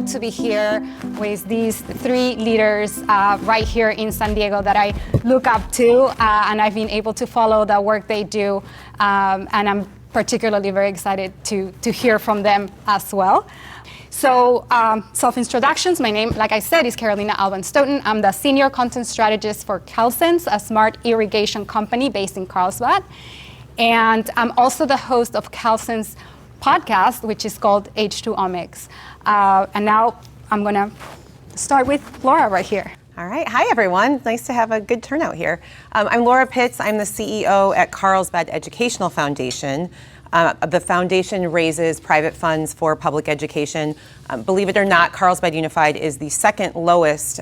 to be here with these three leaders right here in San Diego that I look up to, and I've been able to follow the work they do, and I'm particularly very excited to hear from them as well. So, self-introductions. My name, like I said, is Carolina Alban-Stoughton. I'm the Senior Content Strategist for Calsense, a smart irrigation company based in Carlsbad. And I'm also the host of Calsense podcast, which is called H2Omics. And now I'm going to start with Laura right here. All right. Hi, everyone. Nice to have a good turnout here. I'm Laura Pitts. I'm the CEO at Carlsbad Educational Foundation. The foundation raises private funds for public education. Believe it or not, Carlsbad Unified is the second lowest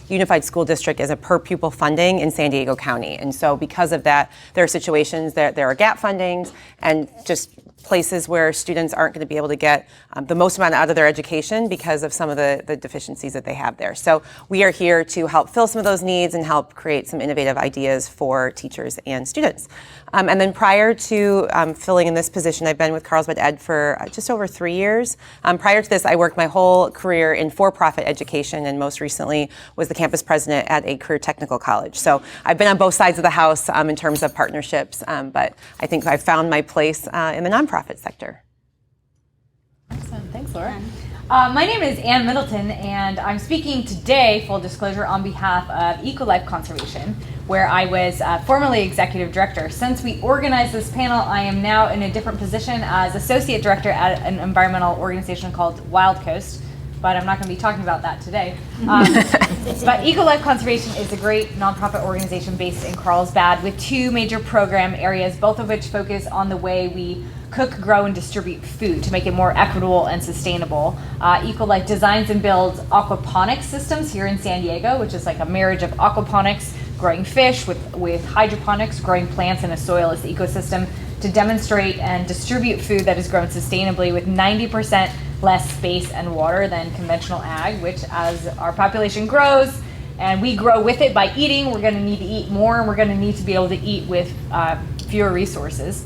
unified school district as a per pupil funding in San Diego County. And so because of that, there are situations that there are gap fundings and just places where students aren't going to be able to get the most amount out of their education because of some of the deficiencies that they have there. So we are here to help fill some of those needs and help create some innovative ideas for teachers and students. And then prior to filling in this position, I've been with Carlsbad Ed for just over 3 years. Prior to this, I worked my whole career in for-profit education, and most recently was the campus president at a career technical college. So I've been on both sides of the house in terms of partnerships, but I think I've found my place in the nonprofit sector. Excellent. Thanks, Laura. My name is Ann Middleton, and I'm speaking today, full disclosure, on behalf of ECOLIFE Conservation, where I was formerly executive director. Since we organized this panel, I am now in a different position as associate director at an environmental organization called Wild Coast, but I'm not going to be talking about that today. But ECOLIFE Conservation is a great nonprofit organization based in Carlsbad with two major program areas, both of which focus on the way we cook, grow, and distribute food to make it more equitable and sustainable. ECOLIFE designs and builds aquaponics systems here in San Diego, which is like a marriage of aquaponics, growing fish, with hydroponics, growing plants in a soil-less ecosystem, to demonstrate and distribute food that is grown sustainably with 90% less space and water than conventional ag, which as our population grows and we grow with it by eating, we're going to need to eat more, and we're going to need to be able to eat with fewer resources.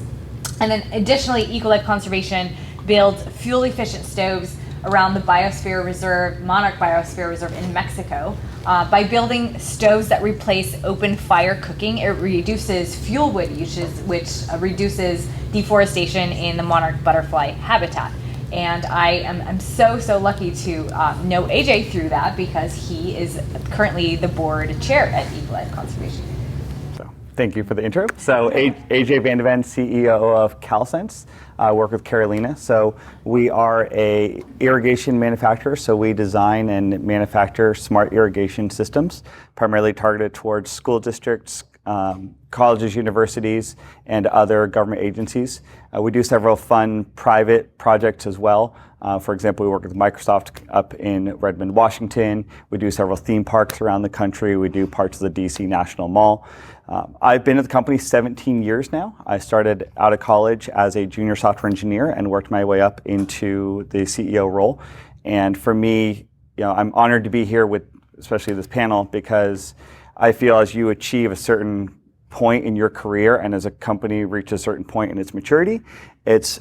And then additionally, ECOLIFE Conservation builds fuel-efficient stoves around the Biosphere Reserve, Monarch Biosphere Reserve in Mexico. By building stoves that replace open fire cooking, it reduces fuel wood usage, which reduces deforestation in the monarch butterfly habitat. And I am so lucky to know AJ through that, because he is currently the board chair at ECOLIFE Conservation. Thank you for the intro. So AJ Van de Ven, CEO of Calsense. I work with Carolina. So we are a irrigation manufacturer. So we design and manufacture smart irrigation systems, primarily targeted towards school districts, colleges, universities, and other government agencies. We do several fun private projects as well. For example, we work with Microsoft up in Redmond, Washington. We do several theme parks around the country. We do parts of the DC National Mall. I've been at the company 17 years now. I started out of college as a junior software engineer and worked my way up into the CEO role. And for me, I'm honored to be here with especially this panel, because I feel as you achieve a certain point in your career and as a company reaches a certain point in its maturity, it's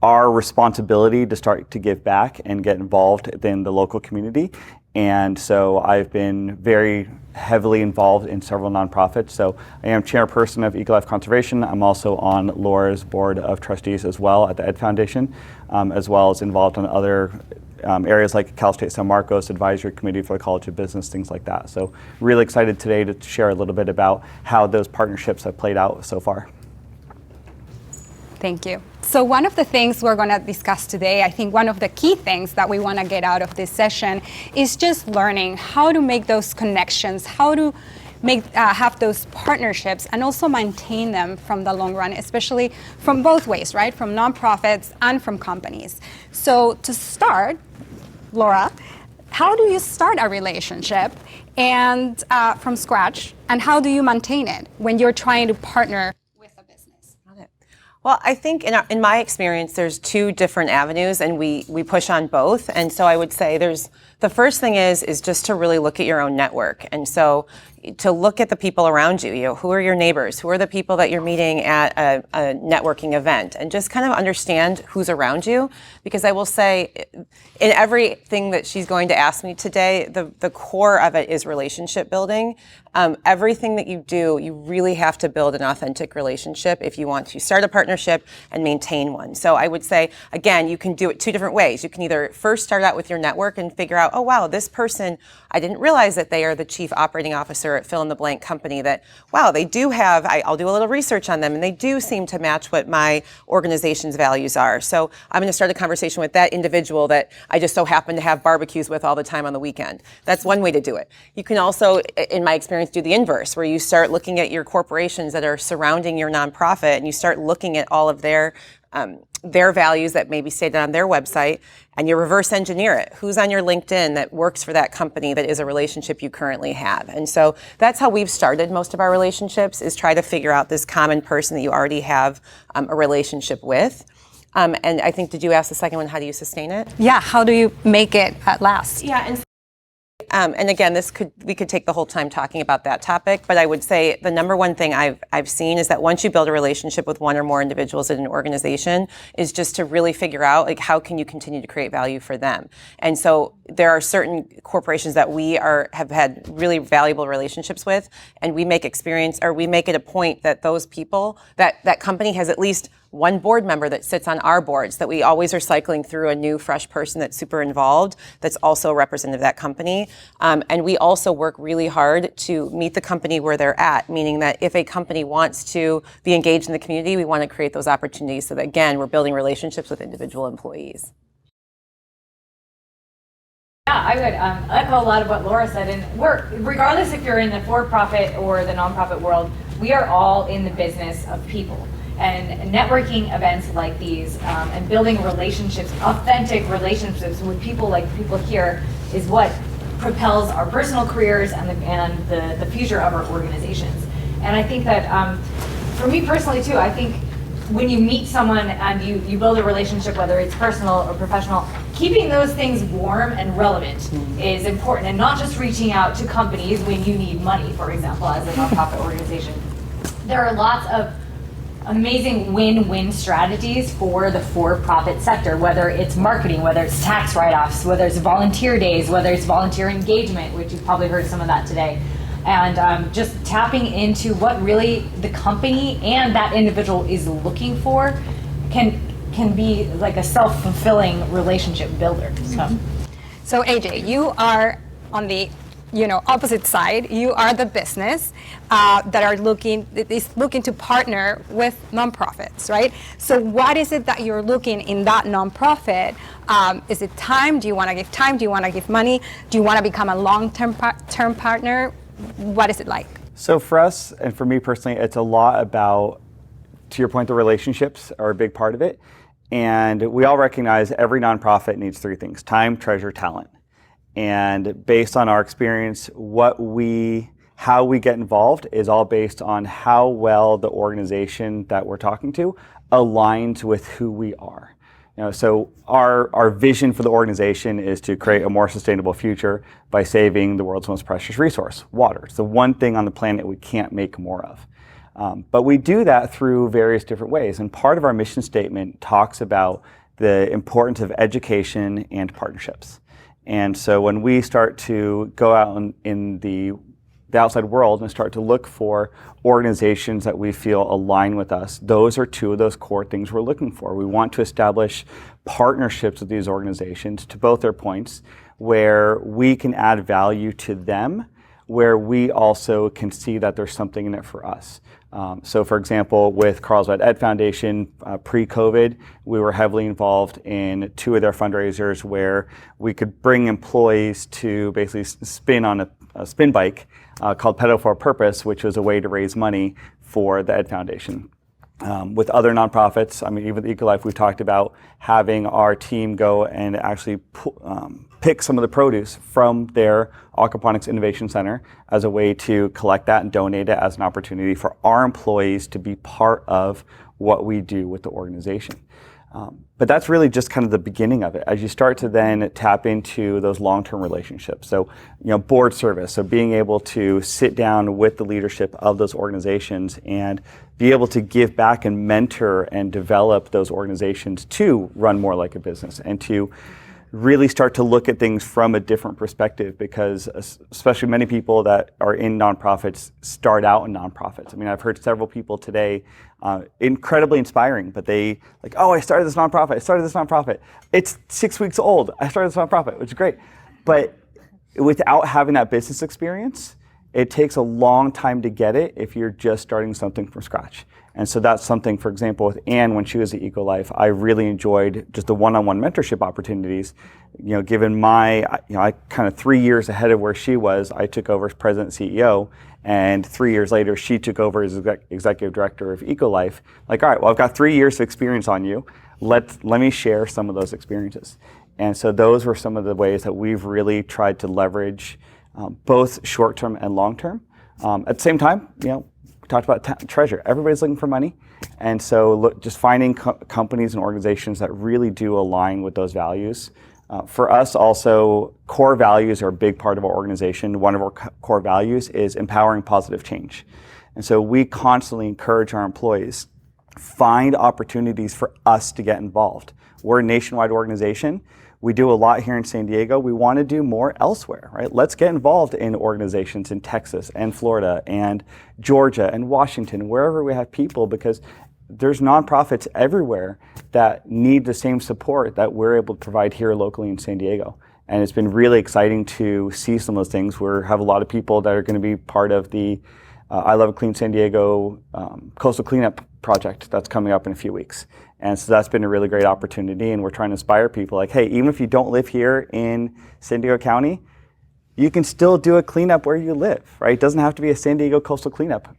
our responsibility to start to give back and get involved in the local community. And so I've been very heavily involved in several nonprofits. So I am chairperson of ECOLIFE Conservation. I'm also on Laura's board of trustees as well at the Ed Foundation, as well as involved in other areas like Cal State San Marcos Advisory Committee for the College of Business, things like that. So really excited today to share a little bit about how those partnerships have played out so far. Thank you. So one of the things we're going to discuss today, I think one of the key things that we want to get out of this session is just learning how to make those connections, how to have those partnerships, and also maintain them from the long run, especially from both ways, right? From nonprofits and from companies. So to start, Laura, how do you start a relationship and from scratch, and how do you maintain it when you're trying to partner with a business? Well, I think in my experience, there's two different avenues, and we push on both. And so I would say there's The first thing is just to really look at your own network. And so to look at the people around you, who are your neighbors, who are the people that you're meeting at a networking event, and just kind of understand who's around you. Because I will say, in everything that she's going to ask me today, the core of it is relationship building. Everything that you do, you really have to build an authentic relationship if you want to start a partnership and maintain one. So I would say, again, you can do it two different ways. You can either first start out with your network and figure out, oh wow, this person, I didn't realize that they are the chief operating officer at fill in the blank company, that, wow, they do have, I'll do a little research on them, and they do seem to match what my organization's values are. So I'm going to start a conversation with that individual that I just so happen to have barbecues with all the time on the weekend. That's one way to do it. You can also, in my experience, do the inverse, where you start looking at your corporations that are surrounding your nonprofit, and you start looking at all of their values that may be stated on their website, and you reverse engineer it. Who's on your LinkedIn that works for that company that is a relationship you currently have? And so that's how we've started most of our relationships, is try to figure out this common person that you already have a relationship with. And I think, did you ask the second one, how do you sustain it? Yeah, how do you make it last? Yeah, and again, we could take the whole time talking about that topic, but I would say the number one thing I've seen is that once you build a relationship with one or more individuals in an organization, is just to really figure out, like, how can you continue to create value for them. And so there are certain corporations that we have had really valuable relationships with, and we make it a point that those people, that company has at least one board member that sits on our boards, that we always are cycling through a new, fresh person that's super involved, that's also a representative of that company. And we also work really hard to meet the company where they're at, meaning that if a company wants to be engaged in the community, we want to create those opportunities so that, again, we're building relationships with individual employees. Yeah, I would echo a lot of what Laura said. And regardless if you're in the for-profit or the nonprofit world, we are all in the business of people. And networking events like these and building relationships, authentic relationships with people like people here, is what propels our personal careers and the future of our organizations. And I think that for me personally too, I think when you meet someone and you build a relationship, whether it's personal or professional, keeping those things warm and relevant is important, and not just reaching out to companies when you need money, for example, as a nonprofit organization. There are lots of amazing win-win strategies for the for-profit sector, whether it's marketing, whether it's tax write-offs, whether it's volunteer days, whether it's volunteer engagement, which you've probably heard some of that today. And just tapping into what really the company and that individual is looking for can be like a self-fulfilling relationship builder. So AJ, you are on the opposite side. You are the business that is looking to partner with nonprofits, right? So what is it that you're looking in that nonprofit? Is it time? Do you want to give time? Do you want to give money? Do you want to become a long-term partner? What is it like? So for us, and for me personally, it's a lot about, to your point, the relationships are a big part of it. And we all recognize every nonprofit needs three things: time, treasure, talent. And based on our experience, how we get involved is all based on how well the organization that we're talking to aligns with who we are. So our vision for the organization is to create a more sustainable future by saving the world's most precious resource, water. It's the one thing on the planet we can't make more of. But we do that through various different ways. And part of our mission statement talks about the importance of education and partnerships. And so when we start to go out in the outside world and start to look for organizations that we feel align with us, those are two of those core things we're looking for. We want to establish partnerships with these organizations, to both their points, where we can add value to them, where we also can see that there's something in it for us. So for example, with Carlsbad Ed Foundation, pre-COVID, we were heavily involved in two of their fundraisers where we could bring employees to basically spin on a spin bike called Pedal for a Purpose, which was a way to raise money for the Ed Foundation. With other nonprofits, even with ECOLIFE, we talked about having our team go and actually pick some of the produce from their Aquaponics Innovation Center as a way to collect that and donate it as an opportunity for our employees to be part of what we do with the organization. But that's really just kind of the beginning of it. As you start to then tap into those long-term relationships. So, board service. So being able to sit down with the leadership of those organizations and be able to give back and mentor and develop those organizations to run more like a business and to really start to look at things from a different perspective, because especially many people that are in nonprofits start out in nonprofits. I mean, I've heard several people today, incredibly inspiring, but they like, oh, I started this nonprofit. It's 6 weeks old. I started this nonprofit, which is great. But without having that business experience, it takes a long time to get it if you're just starting something from scratch. And so that's something, for example, with Anne, when she was at ECOLIFE, I really enjoyed just the one-on-one mentorship opportunities. Given my, I kind of 3 years ahead of where she was, I took over as president and CEO, and 3 years later, she took over as executive director of ECOLIFE. Like, all right, well, I've got 3 years of experience on you. Let me share some of those experiences. And so those were some of the ways that we've really tried to leverage both short-term and long-term. At the same time, we talked about treasure. Everybody's looking for money. And so just finding companies and organizations that really do align with those values. For us also, core values are a big part of our organization. One of our core values is empowering positive change. And so we constantly encourage our employees, find opportunities for us to get involved. We're a nationwide organization. We do a lot here in San Diego. We want to do more elsewhere, right? Let's get involved in organizations in Texas and Florida and Georgia and Washington, wherever we have people, because there's nonprofits everywhere that need the same support that we're able to provide here locally in San Diego. And it's been really exciting to see some of those things. We have a lot of people that are going to be part of the I Love a Clean San Diego coastal cleanup project that's coming up in a few weeks. And so that's been a really great opportunity, and we're trying to inspire people like, hey, even if you don't live here in San Diego County, you can still do a cleanup where you live, right? It doesn't have to be a San Diego coastal cleanup.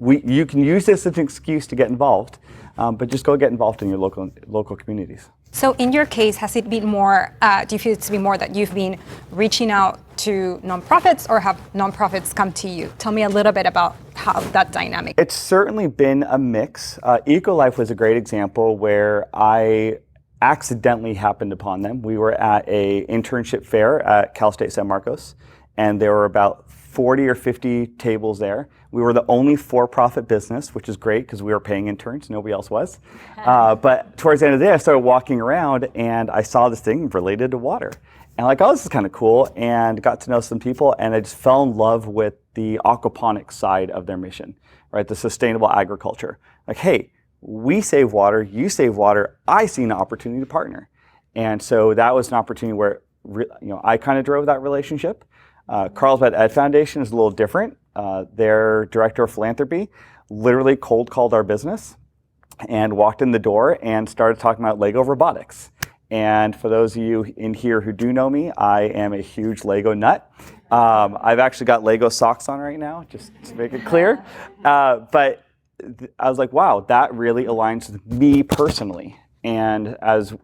You can use this as an excuse to get involved, but just go get involved in your local communities. So in your case, has it been more, do you feel it's been more that you've been reaching out to nonprofits, or have nonprofits come to you? Tell me a little bit about how that dynamic. It's certainly been a mix. ECOLIFE was a great example where I accidentally happened upon them. We were at a internship fair at Cal State San Marcos, and there were about 40 or 50 tables there. We were the only for-profit business, which is great because we were paying interns. Nobody else was. But towards the end of the day, I started walking around and I saw this thing related to water. And like, oh, this is kind of cool, and got to know some people, and I just fell in love with the aquaponics side of their mission, right? The sustainable agriculture. Like, hey, we save water, you save water, I see an opportunity to partner. And so that was an opportunity where I kind of drove that relationship. Carlsbad Ed Foundation is a little different. Their director of philanthropy literally cold called our business and walked in the door and started talking about Lego robotics. And for those of you in here who do know me, I am a huge Lego nut. I've actually got Lego socks on right now, just to make it clear. But I was like, wow, that really aligns with me personally. And as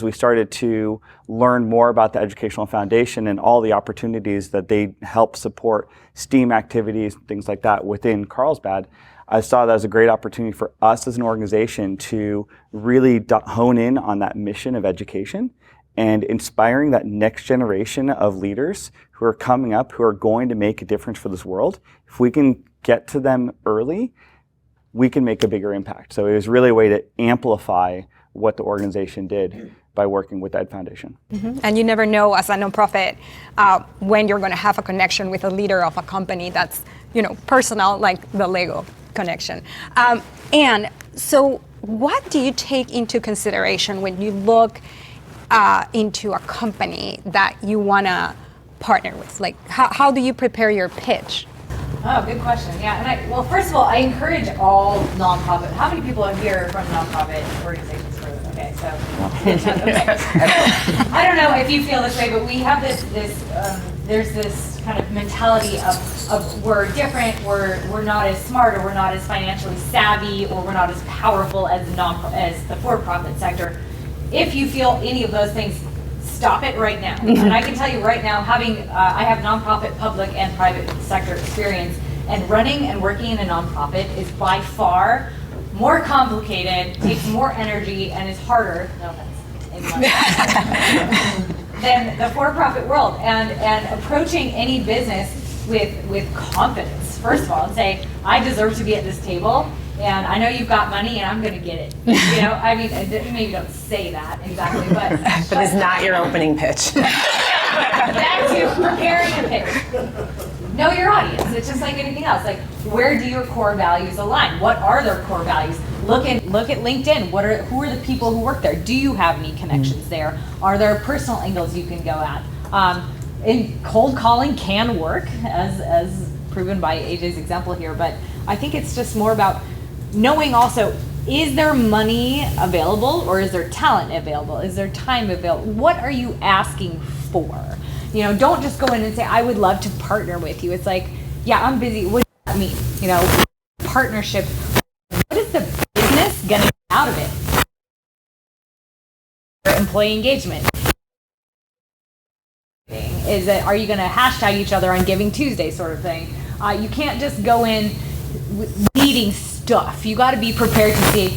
we started to learn more about the Educational Foundation and all the opportunities that they help support STEAM activities, things like that within Carlsbad, I saw that as a great opportunity for us as an organization to really hone in on that mission of education and inspiring that next generation of leaders who are coming up, who are going to make a difference for this world. If we can get to them early, we can make a bigger impact. So it was really a way to amplify what the organization did by working with the Ed Foundation. Mm-hmm. And you never know as a nonprofit when you're going to have a connection with a leader of a company that's personal, like the Lego connection. And so what do you take into consideration when you look into a company that you want to partner with? Like, how do you prepare your pitch? Oh, good question. Yeah, and well, first of all, I encourage all nonprofit. How many people are here from nonprofit organizations? Okay, so okay. I don't know if you feel this way, but we have there's this kind of mentality of we're different, we're not as smart, or we're not as financially savvy, or we're not as powerful as the for-profit sector. If you feel any of those things, stop it right now. And I can tell you right now, I have nonprofit, public, and private sector experience, and running and working in a nonprofit is by far more complicated, takes more energy, and is harder, no offense, in money, than the for-profit world. And approaching any business with confidence, first of all, and say, I deserve to be at this table, and I know you've got money, and I'm going to get it. You know, I mean, maybe don't say that exactly, but it's not your opening pitch. Back to preparing a pitch. Know your audience. It's just like anything else. Like, where do your core values align? What are their core values? Look at LinkedIn. Who are the people who work there? Do you have any connections there? Are there personal angles you can go at? And cold calling can work, as proven by AJ's example here. But I think it's just more about knowing also, is there money available, or is there talent available? Is there time available? What are you asking for? You know, don't just go in and say, I would love to partner with you. It's like, yeah, I'm busy. What does that mean? You know, partnership. What is the business going to get out of it? Employee engagement. Is it, are you going to hashtag each other on Giving Tuesday sort of thing? You can't just go in needing stuff. You got to be prepared to say,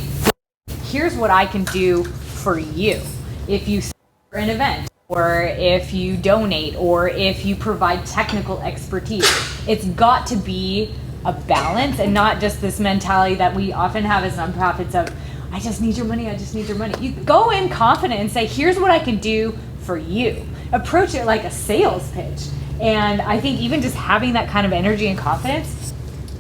here's what I can do for you. If you sponsor an event, or if you donate, or if you provide technical expertise, it's got to be a balance and not just this mentality that we often have as nonprofits of, I just need your money, I just need your money. You go in confident and say, here's what I can do for you. Approach it like a sales pitch. And I think even just having that kind of energy and confidence,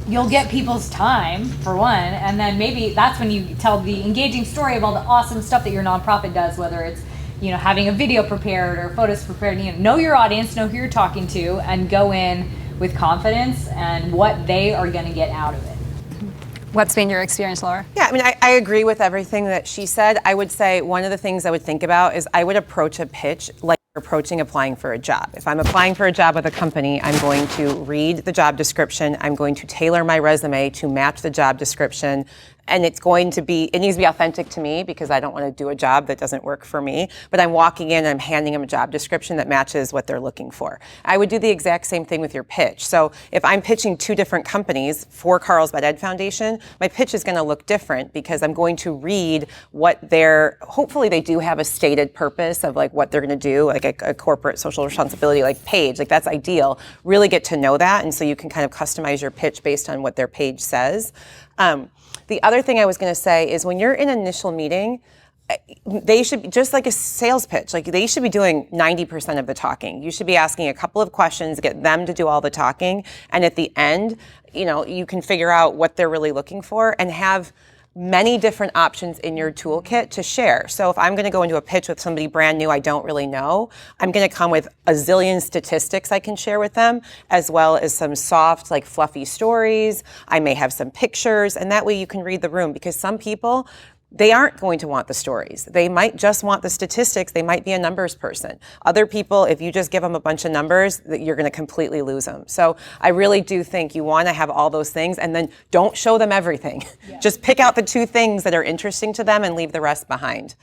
you'll get people's time, for one, and then maybe that's when you tell the engaging story of all the awesome stuff that your nonprofit does, whether it's, you know, having a video prepared or photos prepared. You know your audience, know who you're talking to, and go in with confidence and what they are going to get out of it. What's been your experience, Laura? Yeah, I mean, I agree with everything that she said. I would say one of the things I would think about is I would approach a pitch like approaching applying for a job. If I'm applying for a job with a company, I'm going to read the job description. I'm going to tailor my resume to match the job description. And it needs to be authentic to me, because I don't want to do a job that doesn't work for me. But I'm walking in and I'm handing them a job description that matches what they're looking for. I would do the exact same thing with your pitch. So if I'm pitching two different companies for Carlsbad Ed Foundation, my pitch is going to look different, because I'm going to read what hopefully they do have a stated purpose of like what they're going to do, like a corporate social responsibility like page. Like, that's ideal. Really get to know that. And so you can kind of customize your pitch based on what their page says. The other thing I was going to say is, when you're in an initial meeting, they should be just like a sales pitch. Like, they should be doing 90% of the talking. You should be asking a couple of questions, get them to do all the talking. And at the end, you know, you can figure out what they're really looking for and have many different options in your toolkit to share. So if I'm going to go into a pitch with somebody brand new I don't really know, I'm going to come with a zillion statistics I can share with them, as well as some soft, like fluffy stories. I may have some pictures, and that way you can read the room, because some people, they aren't going to want the stories. They might just want the statistics. They might be a numbers person. Other people, if you just give them a bunch of numbers, you're going to completely lose them. So I really do think you want to have all those things, and then don't show them everything. Yeah. Just pick out the two things that are interesting to them and leave the rest behind.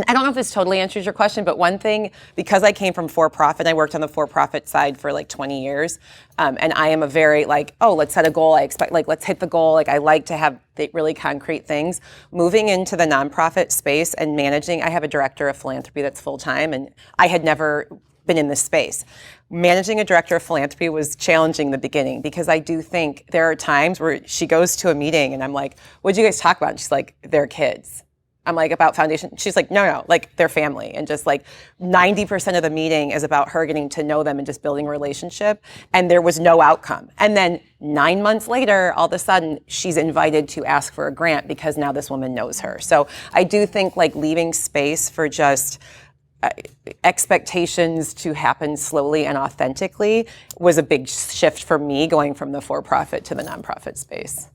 I don't know if this totally answers your question, but one thing, because I came from for-profit, I worked on the for-profit side for like 20 years, and I am a very like, oh, let's set a goal. I expect, like, let's hit the goal. Like, I like to have really concrete things. Moving into the nonprofit space and managing, I have a director of philanthropy that's full-time, and I had never been in this space. Managing a director of philanthropy was challenging in the beginning, because I do think there are times where she goes to a meeting and I'm like, what'd you guys talk about? And she's like, their kids. I'm like, about foundation. She's like, no, like their family. And just like 90% of the meeting is about her getting to know them and just building a relationship. And there was no outcome. And then 9 months later, all of a sudden, she's invited to ask for a grant because now this woman knows her. So I do think like leaving space for just expectations to happen slowly and authentically was a big shift for me, going from the for-profit to the nonprofit space.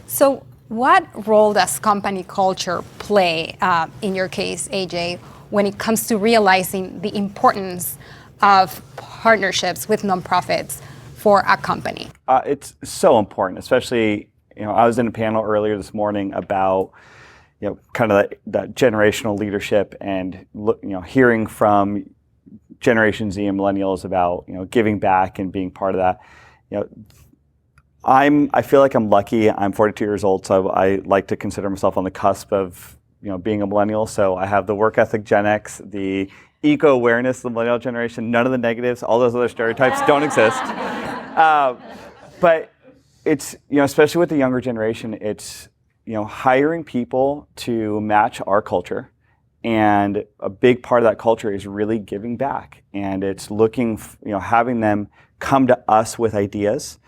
So what role does company culture play, in your case, AJ, when it comes to realizing the importance of partnerships with nonprofits for a company? It's so important, especially, I was in a panel earlier this morning about, kind of that generational leadership, and hearing from Generation Z and millennials about, giving back and being part of that. I feel like I'm lucky. I'm 42 years old, so I like to consider myself on the cusp of being a millennial. So I have the work ethic Gen X, the eco awareness of the millennial generation. None of the negatives, all those other stereotypes don't exist. But it's especially with the younger generation, it's hiring people to match our culture. And a big part of that culture is really giving back. And it's looking, having them come to us with ideas.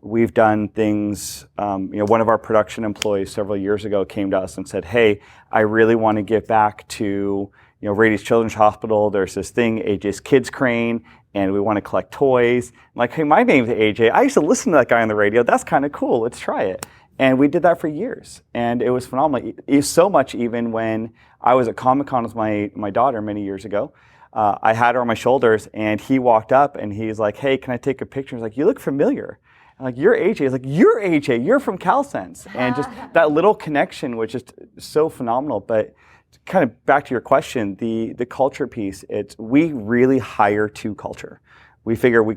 We've done things, one of our production employees several years ago came to us and said, hey, I really want to give back to, Rady's Children's Hospital. There's this thing, AJ's Kids Crane, and we want to collect toys. I'm like, hey, my name's AJ. I used to listen to that guy on the radio. That's kind of cool. Let's try it. And we did that for years. And it was phenomenal. So much even when I was at Comic-Con with my daughter many years ago. I had her on my shoulders, and he walked up, and he's like, hey, can I take a picture? He's like, you look familiar. I'm like, you're AJ. He's like, you're AJ. You're from Calsense. And just that little connection was just so phenomenal. But kind of back to your question, the culture piece, we really hire to culture. We figure we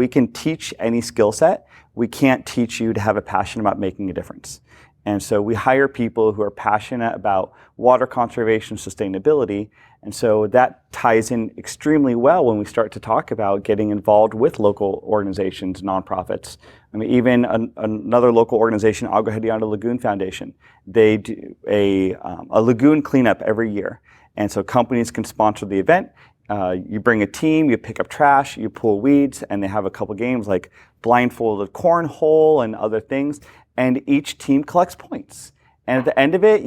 can teach any skill set. We can't teach you to have a passion about making a difference. And so we hire people who are passionate about water conservation, sustainability. And so that ties in extremely well when we start to talk about getting involved with local organizations, nonprofits. I mean, even another local organization, Agua Hedionda Lagoon Foundation, they do a lagoon cleanup every year. And so companies can sponsor the event. You bring a team, you pick up trash, you pull weeds, and they have a couple games like blindfolded cornhole and other things. And each team collects points. And at the end of it,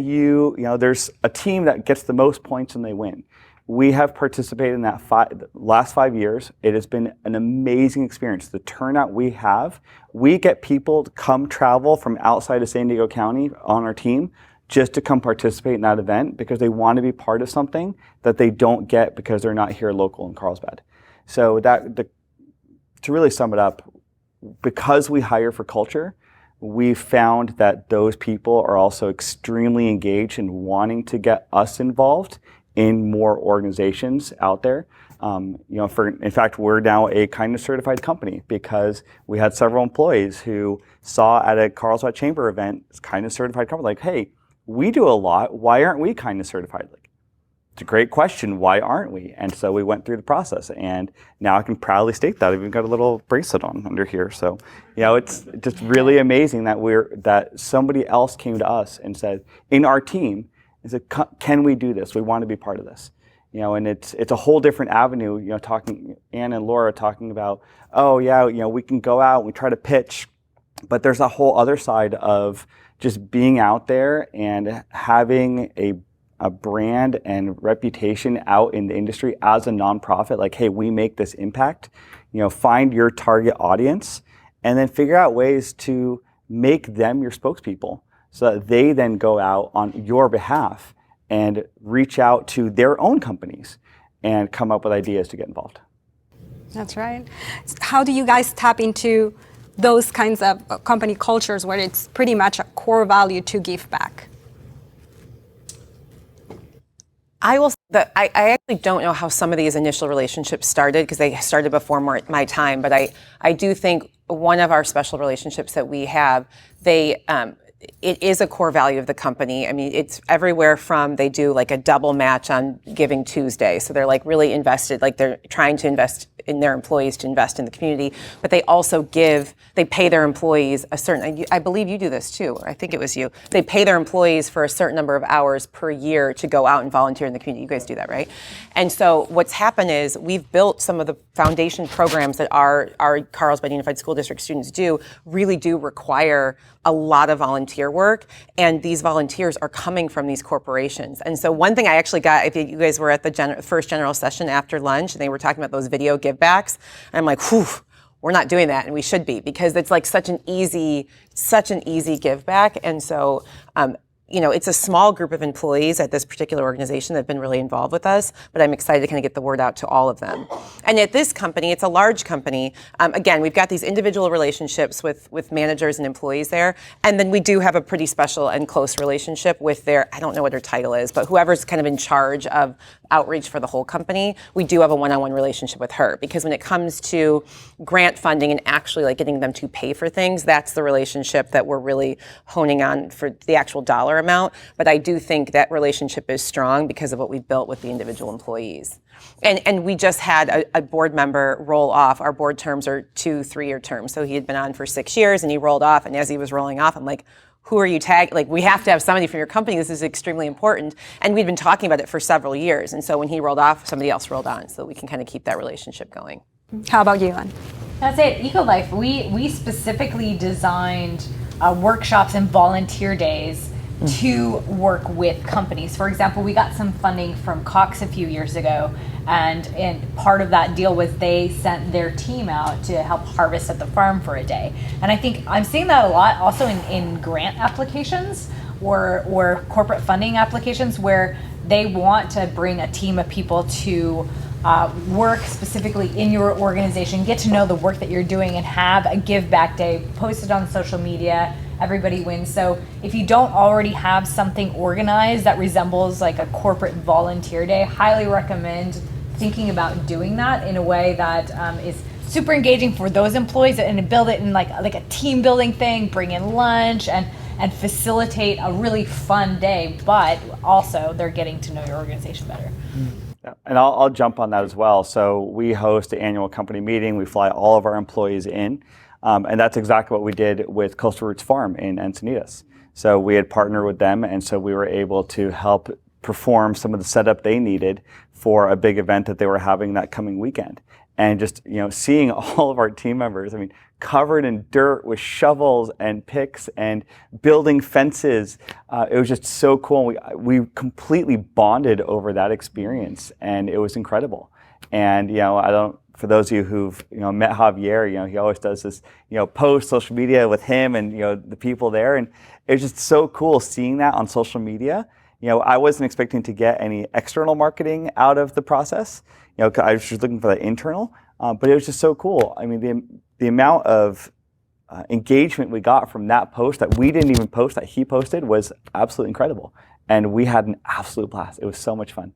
there's a team that gets the most points and they win. We have participated in that last 5 years. It has been an amazing experience. The turnout we have, we get people to come travel from outside of San Diego County on our team just to come participate in that event because they want to be part of something that they don't get because they're not here local in Carlsbad. So to really sum it up, because we hire for culture, we found that those people are also extremely engaged in wanting to get us involved in more organizations out there. In fact, we're now a kindness certified company because we had several employees who saw at a Carlsbad Chamber event, kindness certified company, like, hey, we do a lot. Why aren't we kindness certified? Like, it's a great question. Why aren't we? And so we went through the process, and now I can proudly state that. I've even got a little bracelet on under here. So, it's just really amazing that somebody else came to us and said, in our team, is it, can we do this? We want to be part of this. And it's a whole different avenue. Talking Ann and Laura talking about, we can go out and we try to pitch, but there's a whole other side of just being out there and having a brand and reputation out in the industry as a nonprofit. Like, hey, we make this impact. Find your target audience, and then figure out ways to make them your spokespeople, so that they then go out on your behalf and reach out to their own companies and come up with ideas to get involved. That's right. How do you guys tap into those kinds of company cultures where it's pretty much a core value to give back? I actually don't know how some of these initial relationships started because they started before my time, but I do think one of our special relationships that we have, it is a core value of the company. I mean, it's everywhere from they do like a double match on Giving Tuesday. So they're like really invested, like they're trying to invest in their employees to invest in the community, but they also they pay their employees a certain, I believe you do this too, or I think it was you. They pay their employees for a certain number of hours per year to go out and volunteer in the community. You guys do that, right? And so what's happened is we've built some of the foundation programs that our Carlsbad Unified School District students really do require a lot of volunteer work, and these volunteers are coming from these corporations. And so one thing I actually got, if you guys were at the first general session after lunch, and they were talking about those video givebacks, I'm like, whew, we're not doing that, and we should be, because it's like such an easy give back. And so, it's a small group of employees at this particular organization that have been really involved with us, but I'm excited to kind of get the word out to all of them. And at this company, it's a large company. Again, we've got these individual relationships with managers and employees there, and then we do have a pretty special and close relationship with I don't know what her title is, but whoever's kind of in charge of outreach for the whole company, we do have a one-on-one relationship with her, because when it comes to grant funding and actually like getting them to pay for things, that's the relationship that we're really honing on for the actual dollar amount. But I do think that relationship is strong because of what we've built with the individual employees. And we just had a board member roll off. Our board terms are 2 3-year terms. So he had been on for 6 years and he rolled off. And as he was rolling off, I'm like, who are you tagging? Like, we have to have somebody from your company. This is extremely important. And we'd been talking about it for several years. And so when he rolled off, somebody else rolled on, so we can kind of keep that relationship going. How about you, Ann? That's it. ECOLIFE, we specifically designed workshops and volunteer days to work with companies. For example, we got some funding from Cox a few years ago, and part of that deal was they sent their team out to help harvest at the farm for a day. And I think I'm seeing that a lot also in grant applications or corporate funding applications, where they want to bring a team of people to work specifically in your organization, get to know the work that you're doing, and have a give back day posted on social media. Everybody wins. So if you don't already have something organized that resembles like a corporate volunteer day, highly recommend thinking about doing that in a way that is super engaging for those employees, and build it in like a team building thing, bring in lunch and facilitate a really fun day, but also they're getting to know your organization better. Yeah, and I'll jump on that as well. So we host an annual company meeting. We fly all of our employees in. And that's exactly what we did with Coastal Roots Farm in Encinitas. So we had partnered with them, and so we were able to help perform some of the setup they needed for a big event that they were having that coming weekend. And just, seeing all of our team members, covered in dirt with shovels and picks and building fences, it was just so cool. We completely bonded over that experience, and it was incredible. And for those of you who've met Javier, he always does this post social media with him and the people there, and it was just so cool seeing that on social media. I wasn't expecting to get any external marketing out of the process. I was just looking for the internal, but it was just so cool. The amount of engagement we got from that post that we didn't even post that he posted was absolutely incredible, and we had an absolute blast. It was so much fun.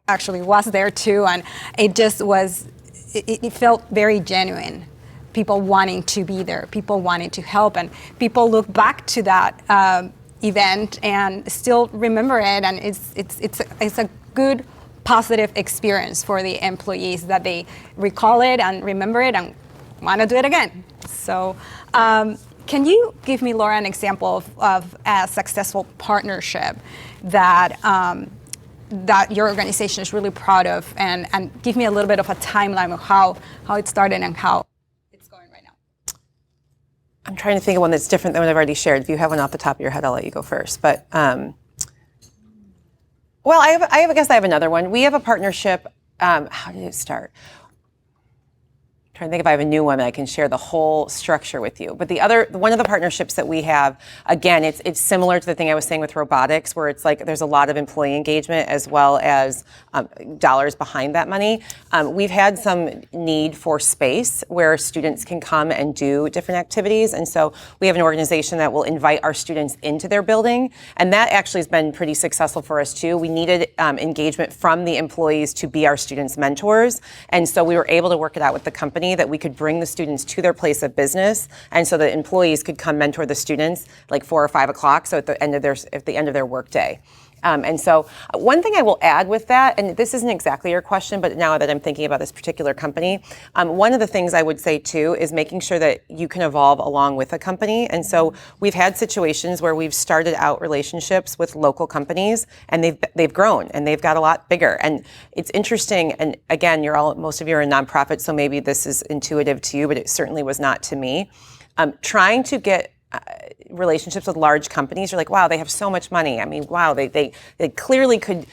Actually was there too, and it just was, it felt very genuine. People wanting to be there, people wanting to help, and people look back to that event and still remember it, and it's a good positive experience for the employees that they recall it and remember it and want to do it again. So can you give me, Laura, an example of a successful partnership that your organization is really proud of, and give me a little bit of a timeline of how it started and how it's going right now? I'm trying to think of one that's different than what I've already shared. If you have one off the top of your head, I'll let you go first. But I guess I have another one. We have a partnership. How did it start? I'm trying to think if I have a new one that I can share the whole structure with you. But one of the partnerships that we have, again, it's similar to the thing I was saying with robotics, where it's like there's a lot of employee engagement as well as dollars behind that money. We've had some need for space where students can come and do different activities. And so we have an organization that will invite our students into their building. And that actually has been pretty successful for us too. We needed engagement from the employees to be our students' mentors. And so we were able to work it out with the company that we could bring the students to their place of business, and so the employees could come mentor the students like 4 or 5 o'clock, so at the end of their work day. And so one thing I will add with that, and this isn't exactly your question, but now that I'm thinking about this particular company, one of the things I would say too is making sure that you can evolve along with a company. And so we've had situations where we've started out relationships with local companies, and they've grown and they've got a lot bigger. And it's interesting. And again, most of you are a nonprofit, so maybe this is intuitive to you, but it certainly was not to me. Trying to get relationships with large companies, you're like, wow, they have so much money. Wow, they clearly could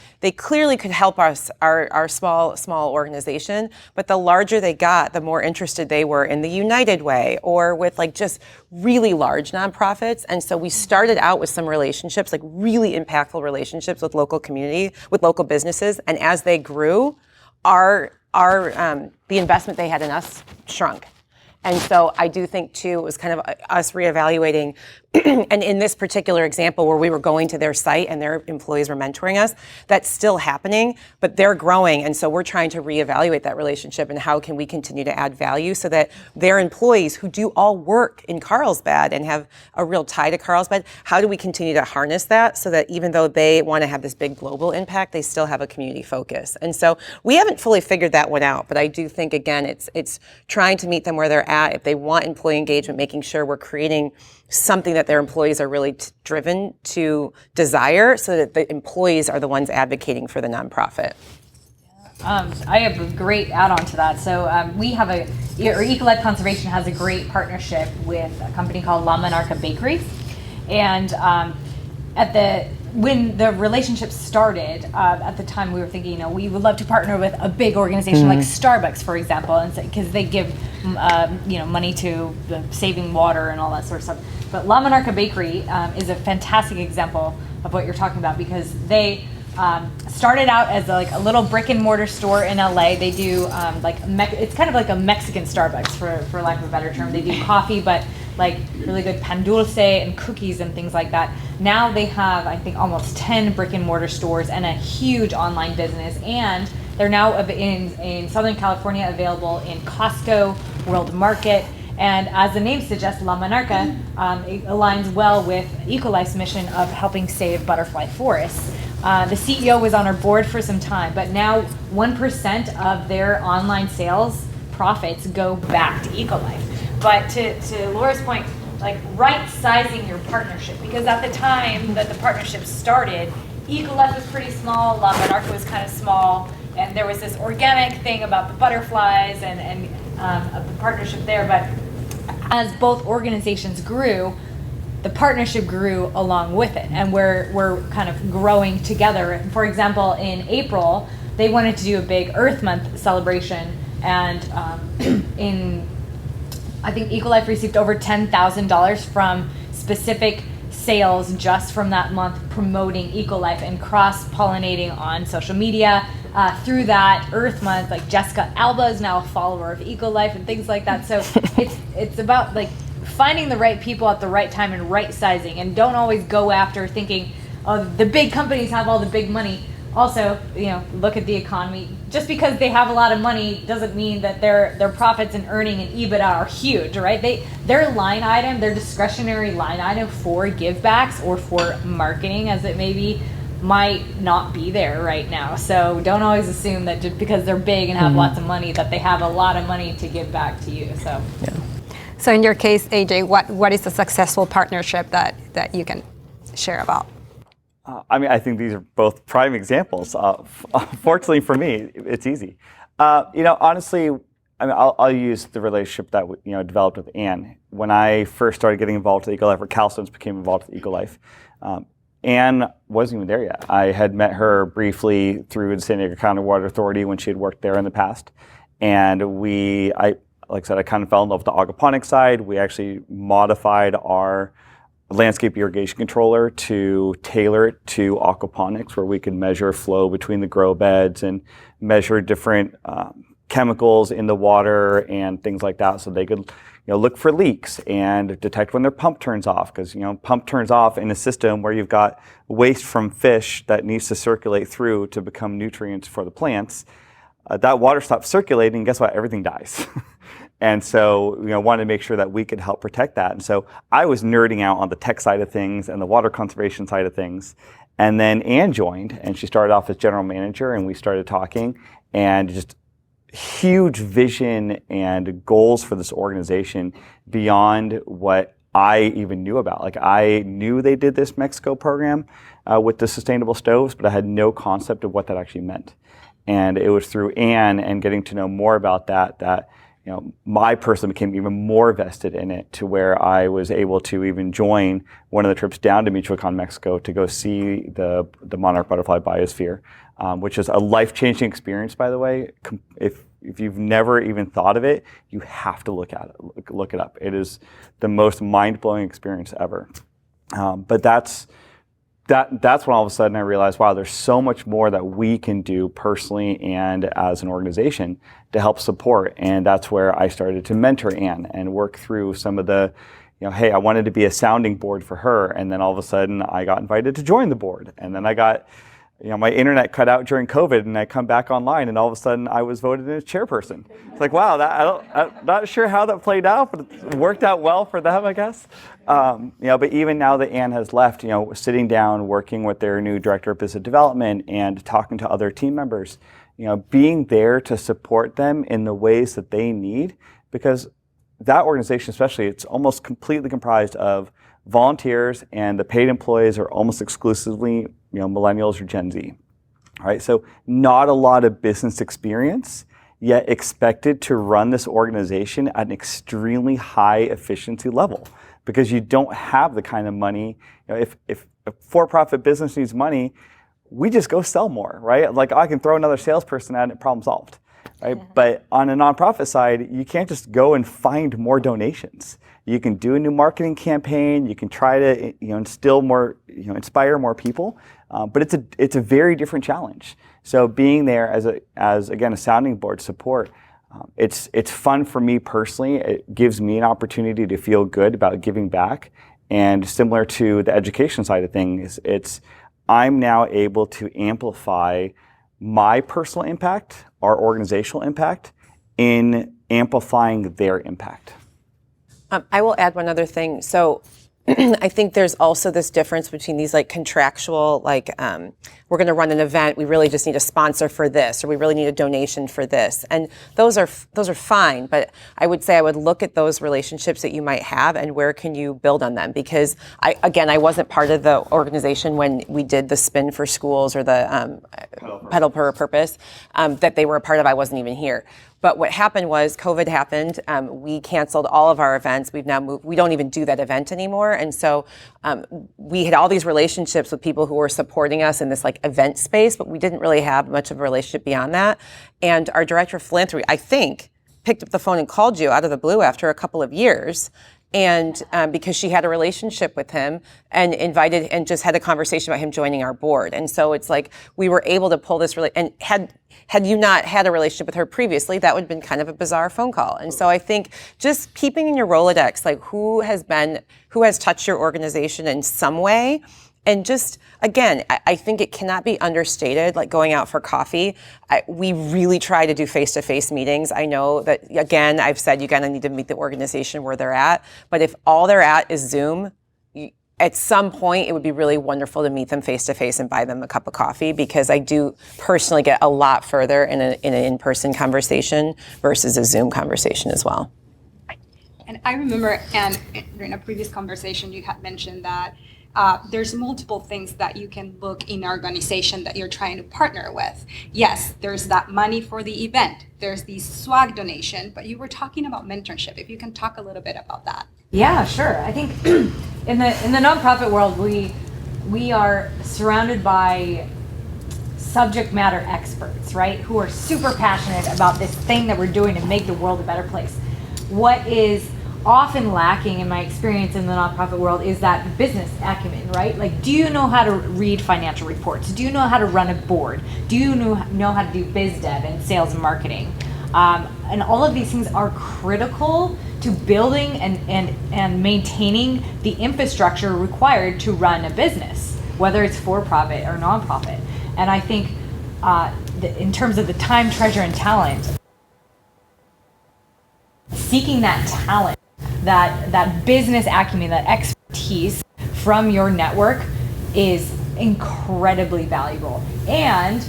help us, our small organization. But the larger they got, the more interested they were in the United Way or with like just really large nonprofits. And so we started out with some relationships, like really impactful relationships with local community, with local businesses. And as they grew, the investment they had in us shrunk. And so I do think, too, it was kind of us reevaluating. And in this particular example where we were going to their site and their employees were mentoring us, that's still happening, but they're growing. And so we're trying to reevaluate that relationship and how can we continue to add value so that their employees who do all work in Carlsbad and have a real tie to Carlsbad, how do we continue to harness that so that even though they want to have this big global impact, they still have a community focus. And so we haven't fully figured that one out, but I do think, again, it's trying to meet them where they're at. If they want employee engagement, making sure we're creating something that their employees are really driven to desire so that the employees are the ones advocating for the nonprofit. I have a great add-on to that. So we have ECOLIFE Conservation has a great partnership with a company called La Monarca Bakeries. And when the relationship started, at the time we were thinking, we would love to partner with a big organization like Starbucks, for example, and because they give money to the saving water and all that sort of stuff. But La Monarca Bakery is a fantastic example of what you're talking about because they started out as a little brick and mortar store in LA. They do it's kind of like a Mexican Starbucks for lack of a better term. They do coffee, but like really good pan dulce and cookies and things like that. Now they have, I think, almost 10 brick and mortar stores and a huge online business. And they're now in Southern California available in Costco, World Market. And as the name suggests, La Monarca it aligns well with ECOLIFE's mission of helping save butterfly forests. The CEO was on our board for some time, but now 1% of their online sales profits go back to ECOLIFE. But to Laura's point, right sizing your partnership, because at the time that the partnership started, ECOLIFE was pretty small, La Monarca was kind of small, and there was this organic thing about the butterflies and of the partnership there. But as both organizations grew, the partnership grew along with it, and we're kind of growing together. For example, in April, they wanted to do a big Earth Month celebration, and I think ECOLIFE received over $10,000 from specific sales just from that month promoting ECOLIFE and cross-pollinating on social media. Through that Earth Month, like Jessica Alba is now a follower of ECOLIFE and things like that. So it's about finding the right people at the right time and right sizing, and don't always go after thinking, oh, the big companies have all the big money. Also, look at the economy. Just because they have a lot of money doesn't mean that their profits and earning and EBITDA are huge, right? Their line item, their discretionary line item for givebacks or for marketing, as it may be, might not be there right now. So don't always assume that just because they're big and have lots of money that they have a lot of money to give back to you. So, yeah. So in your case, AJ, what is a successful partnership that you can share about? I think these are both prime examples. Fortunately for me, it's easy. Honestly, I'll use the relationship that developed with Anne. When I first started getting involved with ECOLIFE, or Calsense became involved with ECOLIFE, Anne wasn't even there yet. I had met her briefly through the San Diego County Water Authority when she had worked there in the past, and like I said, I kind of fell in love with the aquaponics side. We actually modified our landscape irrigation controller to tailor it to aquaponics, where we could measure flow between the grow beds and measure different chemicals in the water and things like that, so they could look for leaks and detect when their pump turns off, because pump turns off in a system where you've got waste from fish that needs to circulate through to become nutrients for the plants. That water stops circulating, and guess what? Everything dies. And so, wanted to make sure that we could help protect that. And so I was nerding out on the tech side of things and the water conservation side of things. And then Anne joined, and she started off as general manager, and we started talking, and just huge vision and goals for this organization beyond what I even knew about. I knew they did this Mexico program with the sustainable stoves, but I had no concept of what that actually meant. And it was through Anne and getting to know more about that my person became even more vested in it, to where I was able to even join one of the trips down to Michoacan, Mexico, to go see the monarch butterfly biosphere, which is a life-changing experience, by the way. If you've never even thought of it, you have to look it up. It is the most mind-blowing experience ever. But that's that's when all of a sudden I realized, wow, there's so much more that we can do personally and as an organization to help support. And that's where I started to mentor Anne and work through some of the, hey, I wanted to be a sounding board for her. And then all of a sudden I got invited to join the board. And then I got, my internet cut out during COVID and I come back online and all of a sudden I was voted in as chairperson. It's like, wow, I'm not sure how that played out, but it worked out well for them, I guess. But even now that Anne has left, sitting down, working with their new director of business development and talking to other team members, being there to support them in the ways that they need, because that organization especially, it's almost completely comprised of volunteers, and the paid employees are almost exclusively millennials or Gen Z. All right, so not a lot of business experience, yet expected to run this organization at an extremely high efficiency level, because you don't have the kind of money. If a for-profit business needs money, we just go sell more, right? Like I can throw another salesperson at it, problem solved, right? But on a nonprofit side, you can't just go and find more donations. You can do a new marketing campaign. You can try to instill more, inspire more people. But it's a very different challenge. So being there as again a sounding board support, it's fun for me personally. It gives me an opportunity to feel good about giving back. And similar to the education side of things, I'm now able to amplify my personal impact, our organizational impact, in amplifying their impact. I will add one other thing. So I think there's also this difference between these like contractual, we're going to run an event, we really just need a sponsor for this, or we really need a donation for this. And those are fine, but I would say I would look at those relationships that you might have and where can you build on them? Because I wasn't part of the organization when we did the spin for schools or the pedal per purpose that they were a part of. I wasn't even here. But what happened was COVID happened. We canceled all of our events. We've now moved. We don't even do that event anymore. And so we had all these relationships with people who were supporting us in this like event space, but we didn't really have much of a relationship beyond that. And our director of philanthropy, I think, picked up the phone and called you out of the blue after a couple of years. And because she had a relationship with him and invited and just had a conversation about him joining our board. And so it's like we were able to pull this and had you not had a relationship with her previously, that would have been kind of a bizarre phone call. And so I think just keeping in your Rolodex, like who has touched your organization in some way. And just, again, I think it cannot be understated, like going out for coffee. We really try to do face-to-face meetings. I know that, again, I've said you kind of need to meet the organization where they're at. But if all they're at is Zoom, at some point, it would be really wonderful to meet them face-to-face and buy them a cup of coffee, because I do personally get a lot further in an in-person conversation versus a Zoom conversation as well. And I remember, and in a previous conversation, you had mentioned that there's multiple things that you can look in an organization that you're trying to partner with. Yes, there's that money for the event. There's the swag donation, but you were talking about mentorship. If you can talk a little bit about that. Yeah, sure. I think in the nonprofit world, we are surrounded by subject matter experts, right? Who are super passionate about this thing that we're doing to make the world a better place. What is often lacking in my experience in the nonprofit world is that business acumen, right? Like, do you know how to read financial reports? Do you know how to run a board? Do you know how to do biz dev and sales and marketing? And all of these things are critical to building and maintaining the infrastructure required to run a business, whether it's for-profit or nonprofit. And I think in terms of the time, treasure, and talent, seeking that talent, that business acumen, that expertise from your network is incredibly valuable. And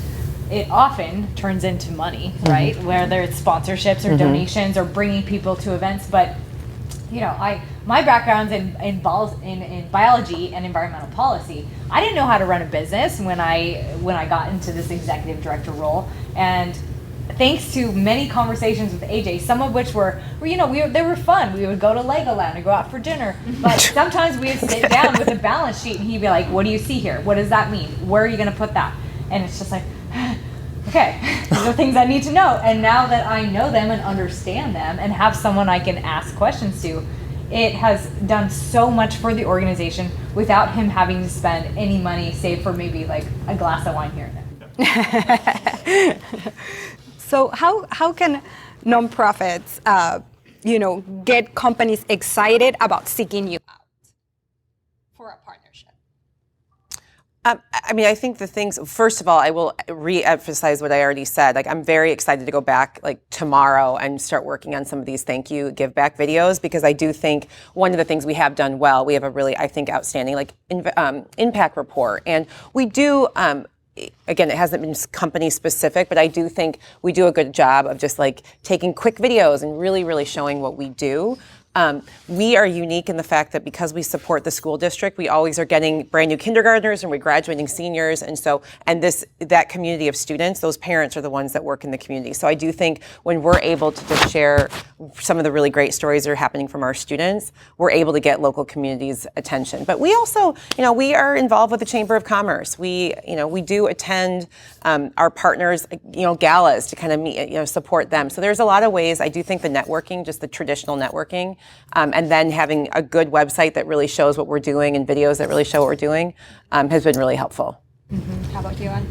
it often turns into money, right? Whether it's sponsorships or donations or bringing people to events. But my background's in biology and environmental policy. I didn't know how to run a business when I got into this executive director role, and thanks to many conversations with AJ, some of which were they were fun. We would go to Legoland and go out for dinner, but sometimes we would sit down with a balance sheet and he'd be like, "What do you see here? What does that mean? Where are you going to put that?" And it's just like, okay, these are things I need to know. And now that I know them and understand them and have someone I can ask questions to, it has done so much for the organization without him having to spend any money, save for maybe like a glass of wine here and there. So how can nonprofits, get companies excited about seeking you out for a partnership? I think the things, first of all, I will re-emphasize what I already said. Like, I'm very excited to go back like tomorrow and start working on some of these thank you give back videos, because I do think one of the things we have done well, we have a really, I think, outstanding like impact report. And we do, again, it hasn't been company specific, but I do think we do a good job of just like taking quick videos and really, really showing what we do. We are unique in the fact that because we support the school district, we always are getting brand new kindergartners and we're graduating seniors. And that community of students, those parents are the ones that work in the community. So I do think when we're able to just share some of the really great stories that are happening from our students, we're able to get local communities' attention. But we also, we are involved with the Chamber of Commerce. We do attend our partners, galas to kind of meet, support them. So there's a lot of ways. I do think the networking, just the traditional networking, and then having a good website that really shows what we're doing and videos that really show what we're doing has been really helpful. Mm-hmm. How about you, Anne?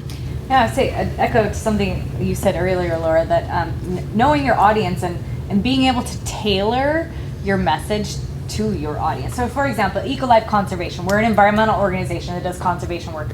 Yeah, I'd say echo something you said earlier, Laura, that knowing your audience and being able to tailor your message to your audience. So for example, ECOLIFE Conservation, we're an environmental organization that does conservation work.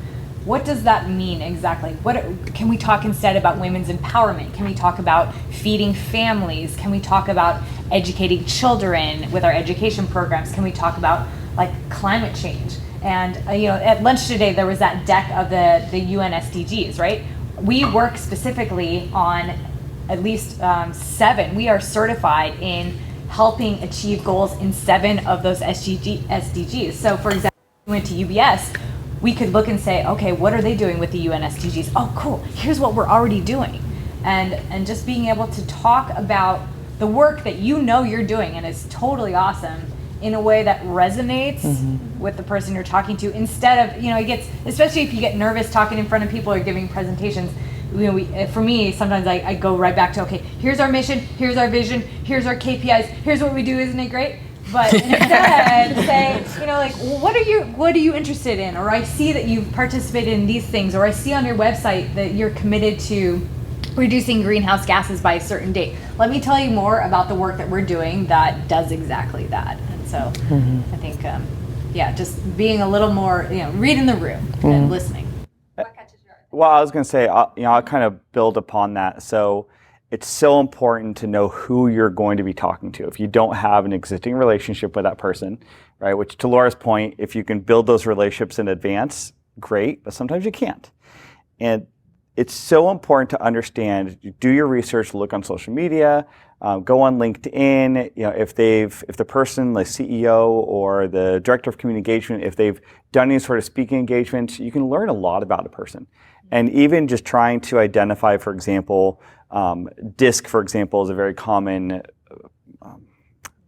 What does that mean exactly? What can we talk instead about women's empowerment? Can we talk about feeding families? Can we talk about educating children with our education programs? Can we talk about like climate change? And at lunch today there was that deck of the UN SDGs, right? We work specifically on at least 7. We are certified in helping achieve goals in 7 of those SDGs. So for example, we went to UBS. We could look and say, okay, what are they doing with the UN SDGs? Oh, cool, here's what we're already doing. And just being able to talk about the work that you're doing and is totally awesome in a way that resonates with the person you're talking to, instead of, it gets, especially if you get nervous talking in front of people or giving presentations, for me, sometimes I go right back to, okay, here's our mission, here's our vision, here's our KPIs, here's what we do, isn't it great? But instead, say, well, what are you interested in? Or I see that you've participated in these things, or I see on your website that you're committed to reducing greenhouse gases by a certain date. Let me tell you more about the work that we're doing that does exactly that. And so I think, just being a little more, reading the room and listening. Well, I was going to say, I'll kind of build upon that. So it's so important to know who you're going to be talking to. If you don't have an existing relationship with that person, right, which to Laura's point, if you can build those relationships in advance, great, but sometimes you can't. And it's so important to understand, do your research, look on social media, go on LinkedIn, if the person, the CEO or the director of community engagement, if they've done any sort of speaking engagements, you can learn a lot about a person. And even just trying to identify, for example, DISC, for example, is a very common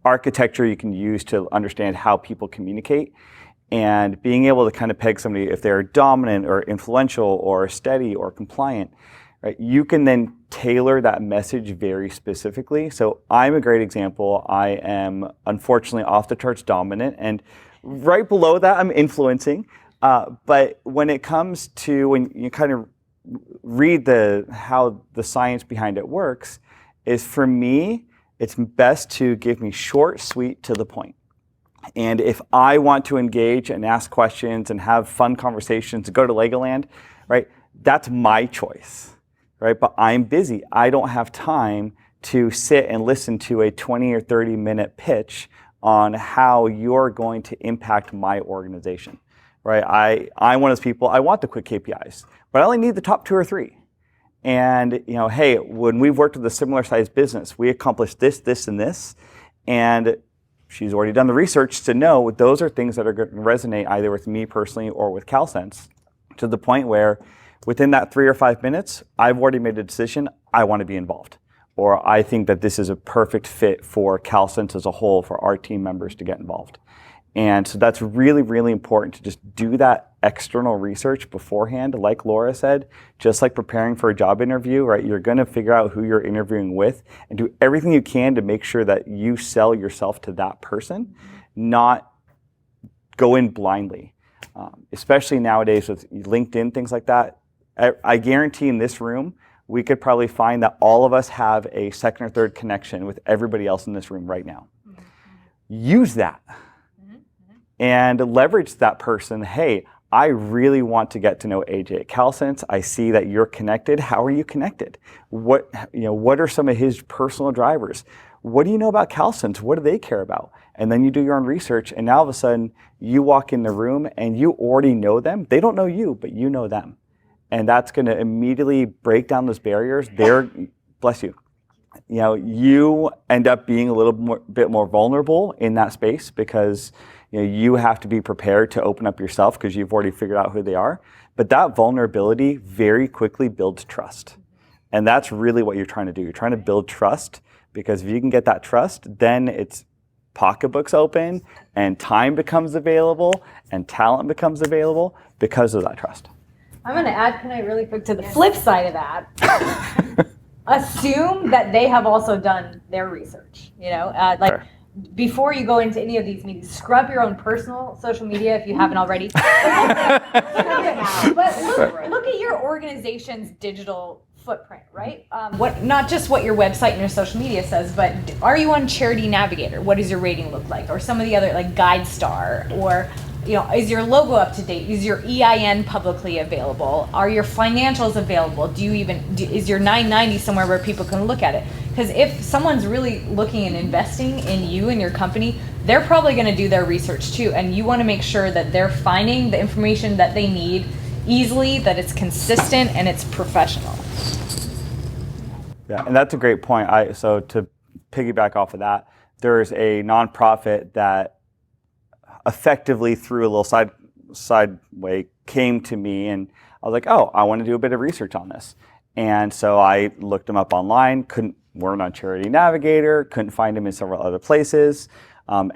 architecture you can use to understand how people communicate. And being able to kind of peg somebody, if they're dominant or influential or steady or compliant, right, you can then tailor that message very specifically. So I'm a great example. I am unfortunately off the charts dominant, and right below that I'm influencing. But when it comes to, when you kind of read how the science behind it works, is for me, it's best to give me short, sweet, to the point. And if I want to engage and ask questions and have fun conversations, go to Legoland, right, that's my choice, right? But I'm busy. I don't have time to sit and listen to a 20 or 30 minute pitch on how you're going to impact my organization, right? I'm one of those people, I want the quick KPIs, but I only need the top 2 or 3. And, hey, when we've worked with a similar sized business, we accomplished this, this, and this. And she's already done the research to know those are things that are going to resonate either with me personally or with Calsense, to the point where within that 3 or 5 minutes, I've already made a decision, I want to be involved. Or I think that this is a perfect fit for Calsense as a whole, for our team members to get involved. And so that's really, really important to just do that external research beforehand, like Laura said, just like preparing for a job interview, right? You're going to figure out who you're interviewing with and do everything you can to make sure that you sell yourself to that person, not go in blindly. Especially nowadays with LinkedIn, things like that. I guarantee in this room, we could probably find that all of us have a second or third connection with everybody else in this room right now. Use that and leverage that person. Hey, I really want to get to know AJ at Calsense. I see that you're connected. How are you connected? What are some of his personal drivers? What do you know about Calsense? What do they care about? And then you do your own research, and now all of a sudden you walk in the room and you already know them. They don't know you, but you know them. And that's going to immediately break down those barriers. Bless you. You end up being a little bit more vulnerable in that space because you have to be prepared to open up yourself because you've already figured out who they are. But that vulnerability very quickly builds trust. And that's really what you're trying to do. You're trying to build trust, because if you can get that trust, then it's pocketbooks open and time becomes available and talent becomes available because of that trust. I'm going to add, can I really quick, to the flip side of that, assume that they have also done their research, Sure. Before you go into any of these meetings, scrub your own personal social media if you haven't already. But look at your organization's digital footprint, right? Not just what your website and your social media says, but are you on Charity Navigator? What does your rating look like? Or some of the other, like GuideStar, or is your logo up to date? Is your EIN publicly available? Are your financials available? Is your 990 somewhere where people can look at it? Because if someone's really looking and investing in you and your company, they're probably going to do their research too. And you want to make sure that they're finding the information that they need easily, that it's consistent, and it's professional. Yeah, and that's a great point. So to piggyback off of that, there's a nonprofit that effectively through a little side way came to me, and I was like, oh, I want to do a bit of research on this. And so I looked them up online, weren't on Charity Navigator, couldn't find them in several other places,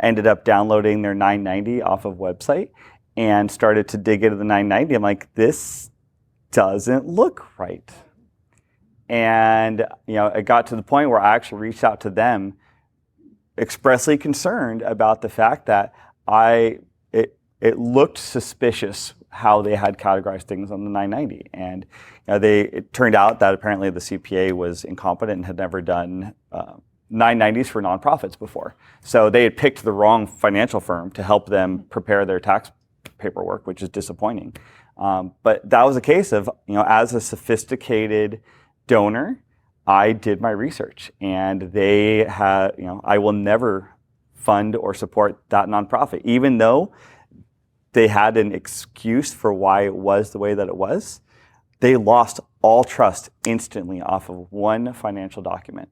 ended up downloading their 990 off of website and started to dig into the 990. I'm like, this doesn't look right. And it got to the point where I actually reached out to them, expressly concerned about the fact that it looked suspicious how they had categorized things on the 990. And it turned out that apparently the CPA was incompetent and had never done 990s for nonprofits before. So they had picked the wrong financial firm to help them prepare their tax paperwork, which is disappointing. But that was a case of, as a sophisticated donor, I did my research, and they had, I will never fund or support that nonprofit, even though they had an excuse for why it was the way that it was. They lost all trust instantly off of one financial document,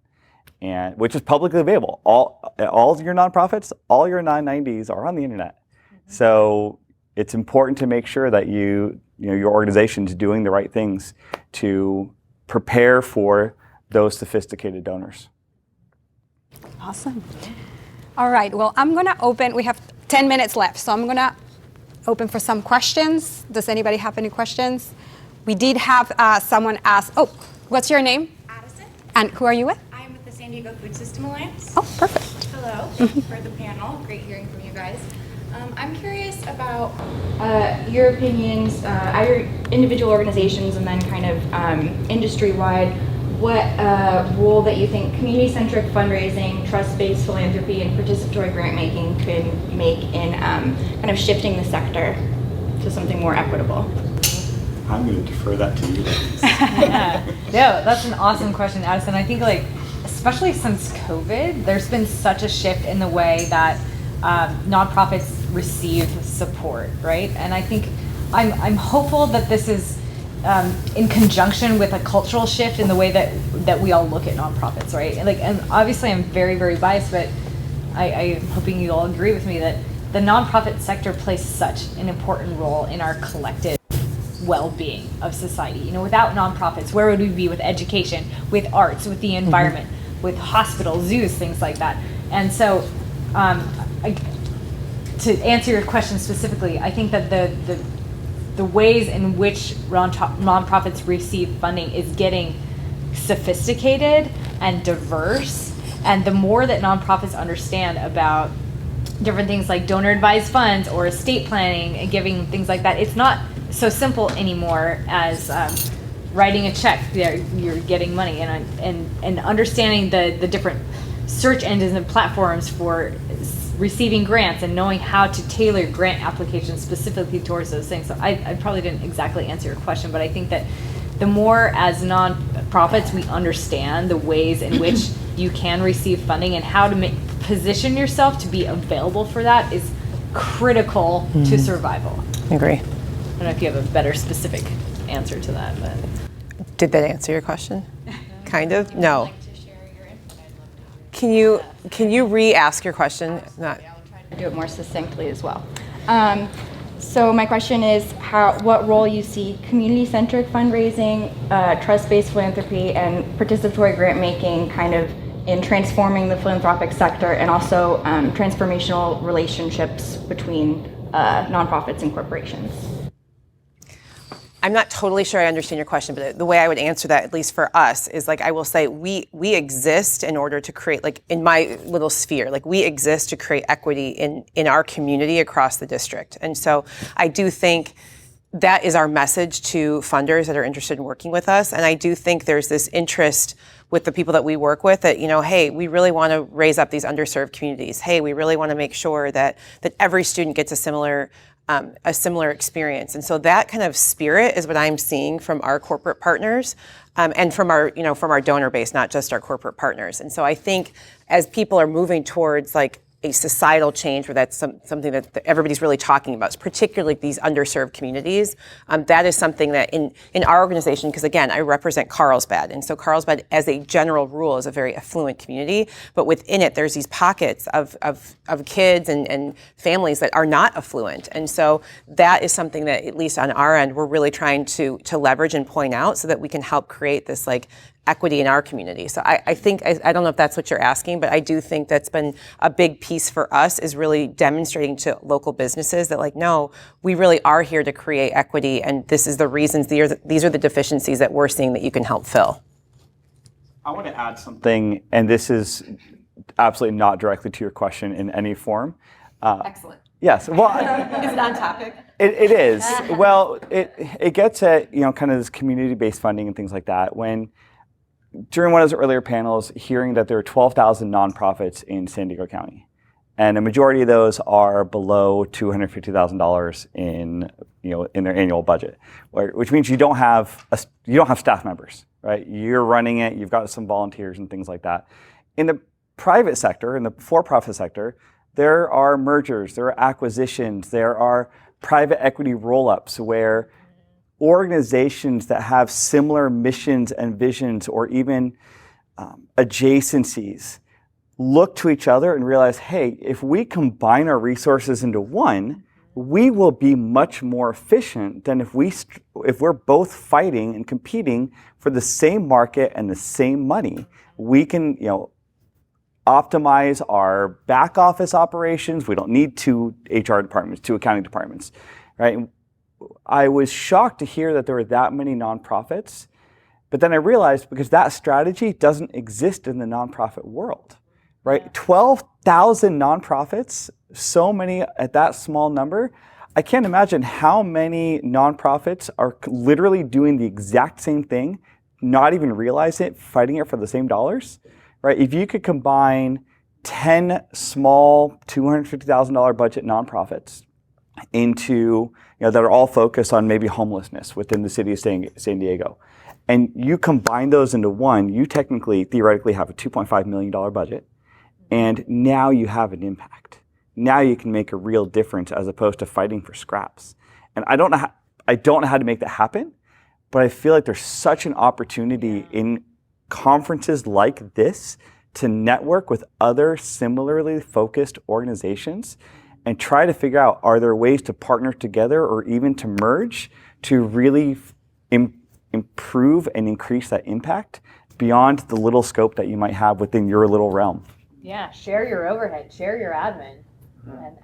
and which is publicly available. All of your nonprofits, all your 990s are on the internet. Mm-hmm. So it's important to make sure that your organization's doing the right things to prepare for those sophisticated donors. Awesome. All right, well, I'm going to open, we have 10 minutes left, so I'm going to open for some questions. Does anybody have any questions? We did have someone ask, what's your name? Addison. And who are you with? I'm with the San Diego Food System Alliance. Oh, perfect. Hello, thank you for the panel. Great hearing from you guys. I'm curious about your opinions, either individual organizations and then kind of industry-wide, what role that you think community-centric fundraising, trust-based philanthropy, and participatory grant-making could make in kind of shifting the sector to something more equitable? I'm going to defer that to you. No, that's an awesome question, Addison. I think, especially since COVID, there's been such a shift in the way that nonprofits receive support, right? And I think I'm hopeful that this is in conjunction with a cultural shift in the way that we all look at nonprofits, right? And obviously I'm very, very biased, but I'm hoping you all agree with me that the nonprofit sector plays such an important role in our collective well-being of society. Without nonprofits, where would we be with education, with arts, with the environment, with hospitals, zoos, things like that? And so to answer your question specifically, I think that the ways in which nonprofits receive funding is getting sophisticated and diverse. And the more that nonprofits understand about different things like donor advised funds or estate planning and giving, things like that, it's not so simple anymore as writing a check, you're getting money, and understanding the different search engines and platforms for receiving grants and knowing how to tailor grant applications specifically towards those things. So I probably didn't exactly answer your question, but I think that the more as nonprofits we understand the ways in which you can receive funding and how to position yourself to be available for that is critical to survival. I agree. I don't know if you have a better specific answer to that, but. Did that answer your question? Kind of? No. Can you re-ask your question? Not. I'll try to do it more succinctly as well. So my question is what role you see community-centric fundraising, trust-based philanthropy, and participatory grant making kind of in transforming the philanthropic sector, and also transformational relationships between nonprofits and corporations. I'm not totally sure I understand your question, but the way I would answer that, at least for us, is like I will say we exist in order to create, like in my little sphere, like we exist to create equity in our community across the district. And so I do think that is our message to funders that are interested in working with us. And I do think there's this interest with the people that we work with that, hey, we really want to raise up these underserved communities. Hey, we really want to make sure that every student gets a similar experience. And so that kind of spirit is what I'm seeing from our corporate partners and from our donor base, not just our corporate partners. And so I think as people are moving towards like a societal change where that's something that everybody's really talking about, particularly these underserved communities. That is something that in our organization, because again, I represent Carlsbad, and so Carlsbad as a general rule is a very affluent community, but within it there's these pockets of kids and families that are not affluent. And so that is something that, at least on our end, we're really trying to leverage and point out so that we can help create this like equity in our community. So I think, I don't know if that's what you're asking, but I do think that's been a big piece for us, is really demonstrating to local businesses that like, no, we really are here to create equity, and this is the reasons, these are the deficiencies that we're seeing that you can help fill. I want to add something, and this is absolutely not directly to your question in any form. Excellent. Yes, well. Is it on topic? It is. Well, it gets at, kind of this community-based funding and things like that. During one of those earlier panels, hearing that there are 12,000 nonprofits in San Diego County, and a majority of those are below $250,000 in their annual budget, which means you don't have staff members, right? You're running it. You've got some volunteers and things like that. In the private sector, in the for-profit sector, there are mergers, there are acquisitions, there are private equity roll-ups where organizations that have similar missions and visions or even adjacencies look to each other and realize, hey, if we combine our resources into one, we will be much more efficient than if we're both fighting and competing for the same market and the same money. We can, optimize our back office operations. We don't need 2 HR departments, 2 accounting departments, right? I was shocked to hear that there were that many nonprofits, but then I realized because that strategy doesn't exist in the nonprofit world, right? Yeah. 12,000 nonprofits, so many at that small number. I can't imagine how many nonprofits are literally doing the exact same thing, not even realize it, fighting it for the same dollars, right? If you could combine 10 small $250,000 budget nonprofits into, that are all focused on maybe homelessness within the city of San Diego, and you combine those into one, you theoretically have a $2.5 million budget, and now you have an impact. Now you can make a real difference as opposed to fighting for scraps. And I don't know how to make that happen, but I feel like there's such an opportunity in conferences like this to network with other similarly focused organizations and try to figure out, are there ways to partner together or even to merge to really improve and increase that impact beyond the little scope that you might have within your little realm. Yeah, share your overhead, share your admin.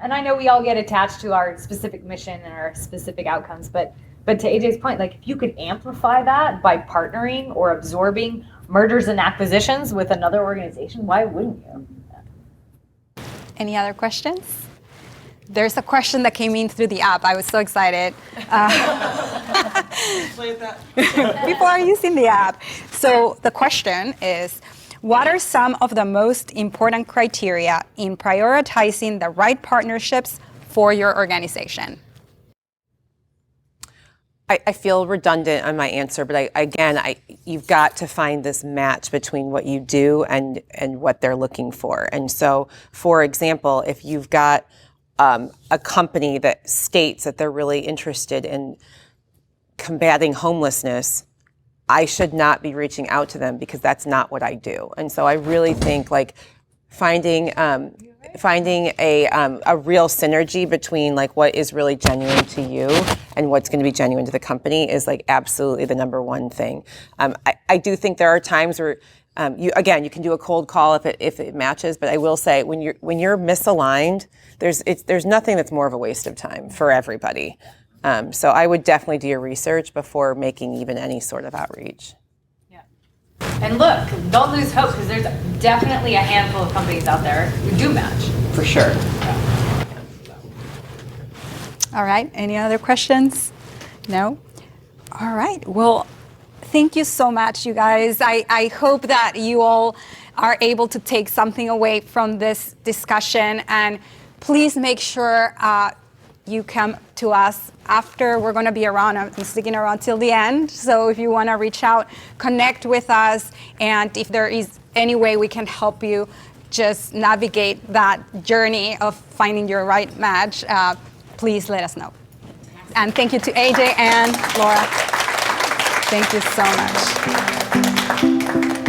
And I know we all get attached to our specific mission and our specific outcomes, but to AJ's point, like if you could amplify that by partnering or absorbing mergers and acquisitions with another organization, why wouldn't you? Any other questions? There's a question that came in through the app. I was so excited before using the app. So the question is, what are some of the most important criteria in prioritizing the right partnerships for your organization? I feel redundant on my answer, but you've got to find this match between what you do and what they're looking for. And so, for example, if you've got a company that states that they're really interested in combating homelessness, I should not be reaching out to them because that's not what I do. And so I really think like finding a real synergy between like what is really genuine to you and what's going to be genuine to the company is like absolutely the number one thing. I do think there are times where you can do a cold call if it matches, but I will say when you're misaligned, there's nothing that's more of a waste of time for everybody. So I would definitely do your research before making even any sort of outreach. Yeah. And look, don't lose hope because there's definitely a handful of companies out there who do match. For sure. All right, any other questions? No? All right, well, thank you so much, you guys. I hope that you all are able to take something away from this discussion, and please make sure you come to us after. We're going to be around. I'm sticking around till the end. So if you want to reach out, connect with us. And if there is any way we can help you just navigate that journey of finding your right match, please let us know. And thank you to AJ and Laura. Thank you so much.